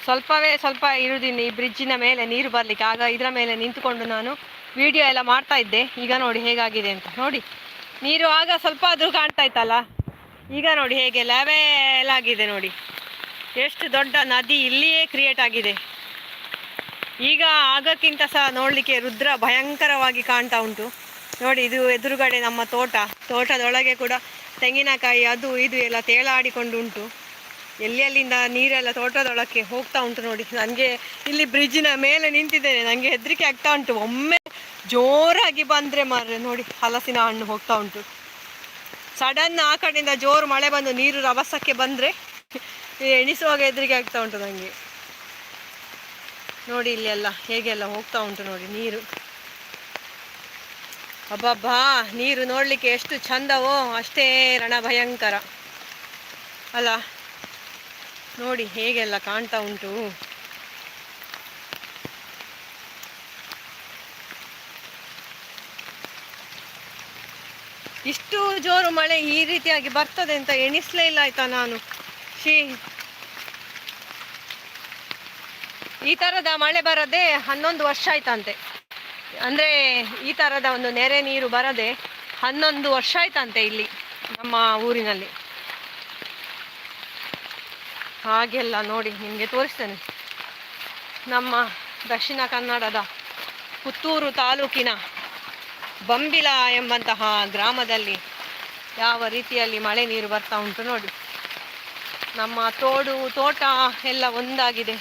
ಸ್ವಲ್ಪ ಇರುವುದಿನ್ನು ಈ ಬ್ರಿಡ್ಜಿನ ಮೇಲೆ ನೀರು ಬರಲಿಕ್ಕೆ. ಆಗ ಇದರ ಮೇಲೆ ನಿಂತುಕೊಂಡು ನಾನು ವಿಡಿಯೋ ಎಲ್ಲ ಮಾಡ್ತಾ ಇದ್ದೆ. ಈಗ ನೋಡಿ ಹೇಗಾಗಿದೆ ಅಂತ ನೋಡಿ. ನೀರು ಆಗ ಸ್ವಲ್ಪ ಆದರೂ ಕಾಣ್ತಾ ಇತ್ತಲ್ಲ, ಈಗ ನೋಡಿ ಹೇಗೆ ಲೆವೆಲ್ ಆಗಿದೆ ನೋಡಿ. ಎಷ್ಟು ದೊಡ್ಡ ನದಿ ಇಲ್ಲಿಯೇ ಕ್ರಿಯೇಟ್ ಆಗಿದೆ. ಈಗ ಆಗಕ್ಕಿಂತ ಸಹ ನೋಡಲಿಕ್ಕೆ ರುದ್ರ ಭಯಂಕರವಾಗಿ ಕಾಣ್ತಾ ಉಂಟು ನೋಡಿ. ಇದು ಎದುರುಗಡೆ ನಮ್ಮ ತೋಟದೊಳಗೆ ಕೂಡ ತೆಂಗಿನಕಾಯಿ ಅದು ಇದು ಎಲ್ಲ ತೇಲಾಡಿಕೊಂಡು ಉಂಟು. ಎಲ್ಲಿಂದ ನೀರೆಲ್ಲ ತೋಟದೊಳಕ್ಕೆ ಹೋಗ್ತಾ ಉಂಟು ನೋಡಿ. ನನಗೆ ಇಲ್ಲಿ ಬ್ರಿಡ್ಜಿನ ಮೇಲೆ ನಿಂತಿದ್ದೇನೆ, ನನಗೆ ಹೆದರಿಕೆ ಆಗ್ತಾ ಉಂಟು. ಒಮ್ಮೆ ಜೋರಾಗಿ ಬಂದರೆ ಮಾರ್ರೆ ನೋಡಿ ಹಲಸಿನ ಹಣ್ಣು ಹೋಗ್ತಾ ಉಂಟು. ಸಡನ್ ಆ ಕಡೆಯಿಂದ ಜೋರು ಮಳೆ ಬಂದು ನೀರು ರಭಸಕ್ಕೆ ಬಂದರೆ ಎಣಿಸುವಾಗ ಹೆದರಿಕೆ ಆಗ್ತಾ ಉಂಟು ನನಗೆ ನೋಡಿ. ಇಲ್ಲಿ ಎಲ್ಲ ಹೇಗೆಲ್ಲ ಹೋಗ್ತಾ ಉಂಟು ನೋಡಿ ನೀರು. ಅಬ್ಬಬ್ಬಾ, ನೀರು ನೋಡಲಿಕ್ಕೆ ಎಷ್ಟು ಚಂದವೋ ಅಷ್ಟೇ ರಣಭಯಂಕರ ಅಲ್ಲ. ನೋಡಿ ಹೇಗೆಲ್ಲ ಕಾಣ್ತಾ ಉಂಟು. ಇಷ್ಟು ಜೋರು ಮಳೆ ಈ ರೀತಿಯಾಗಿ ಬರ್ತದೆ ಅಂತ ಎಣಿಸ್ಲೇ ಇಲ್ಲ ಆಯ್ತಾ ನಾನು. ಈ ಥರದ ಮಳೆ ಬರದೆ 11 ವರ್ಷ ಆಯ್ತಂತೆ. ಅಂದರೆ ಈ ಥರದ ಒಂದು ನೆರೆ ನೀರು ಬರದೆ 11 ವರ್ಷ ಆಯ್ತಂತೆ ಇಲ್ಲಿ ನಮ್ಮ ಊರಿನಲ್ಲಿ. ಹಾಗೆಲ್ಲ ನೋಡಿ ನಿಮಗೆ ತೋರಿಸ್ತೇನೆ. ನಮ್ಮ ದಕ್ಷಿಣ ಕನ್ನಡದ ಪುತ್ತೂರು ತಾಲೂಕಿನ ಬಂಬಿಲ ಎಂಬಂತಹ ಗ್ರಾಮದಲ್ಲಿ ಯಾವ ರೀತಿಯಲ್ಲಿ ಮಳೆ ನೀರು ಬರ್ತಾ ಉಂಟು ನೋಡಿ. ನಮ್ಮ ತೋಟ ಎಲ್ಲ ಒಂದಾಗಿದೆ,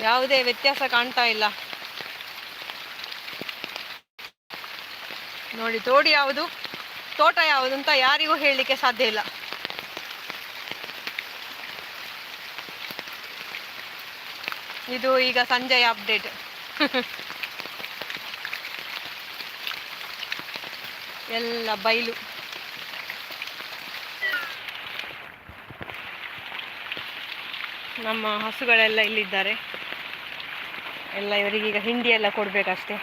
ಯಾವುದೇ ವ್ಯತ್ಯಾಸ ಕಾಣ್ತಾ ಇಲ್ಲ ನೋಡಿ. ತೋಟ ಯಾವುದು ಅಂತ ಯಾರಿಗೂ ಹೇಳಲಿಕ್ಕೆ ಸಾಧ್ಯ ಇಲ್ಲ. ಇದು ಈಗ ಸಂಜೆಯ ಅಪ್ಡೇಟ್. ಎಲ್ಲ ಬಯಲು. ನಮ್ಮ ಹಸುಗಳೆಲ್ಲ ಇಲ್ಲಿದ್ದಾರೆ. ಎಲ್ಲ ಇವರಿಗೀಗ ಹಿಂಡಿ ಎಲ್ಲ ಕೊಡಬೇಕಷ್ಟೇ.